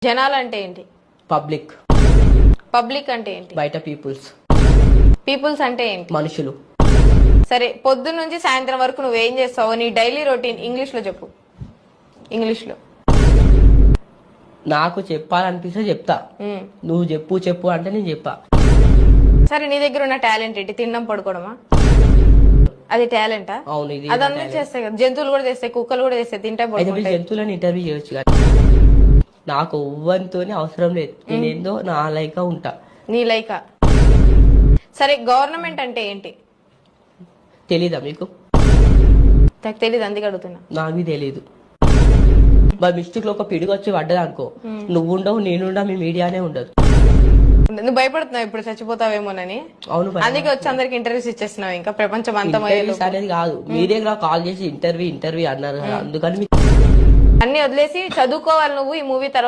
జనాలు అంటే ఏంటి? పబ్లిక్. పబ్లిక్ అంటే ఏంటి? బయట పీపుల్స్. పీపుల్స్ అంటే ఏంటి? మనుషులు. సరే, పొద్దున్న నుంచి సాయంత్రం వరకు నువ్వేం చేస్తావు? నీ డైలీ రొటీన్ ఇంగ్లీష్ లో చెప్పు. ఇంగ్లీష్ లో. నాకు చెప్పాలనిపిస్తే చెప్తా. నువ్వు చెప్పు అంటే నేను చెప్పా. సరే, నీ దగ్గర ఉన్న టాలెంట్ ఏంటి? తినడం పడుకోవడమా? అది టాలెంటా? అవును, ఇది అదందరూ చేస్తాయి కదా. జంతువులు కూడా చేస్తాయి, కుక్కలు కూడా చేస్తాయి, తింటే అయితే మీరు పడుకుంటాయి. జంతువులను ఇంటర్వ్యూ చేయొచ్చు కదా. నాకు ఎవ్వరితోనే అవసరం లేదు. నేనేందో నా లైకా ఉంటా. నీ లైక. సరే, గవర్నమెంట్ అంటే ఏంటి? తెలీదా మీకు? నాకు తెలీదు, అందుకే అడుగుతున్నా. నాకు తెలీదు. మరి మిస్టేక్ లో ఒక పిడుగు వచ్చి పడ్డది అనుకో, నువ్వు ఉండవు, నేనుండా, మీ మీడియానే ఉండదు. నువ్వు భయపడుతున్నావు ఇప్పుడు చచ్చిపోతావేమోనని. అవును, అందుకే వచ్చి అందరికి ఇంటర్వ్యూస్ ఇచ్చేస్తున్నావు. ఇంకా ప్రపంచం అంతా ఇంటర్వ్యూస్ అనేది కాదు, మీరే కాల్ చేసి ఇంటర్వ్యూ అన్నారు కదా, అందుకని అన్ని వదిలేసి చదువుకోవాలి నువ్వు. ఈ మూవీ తర్వాత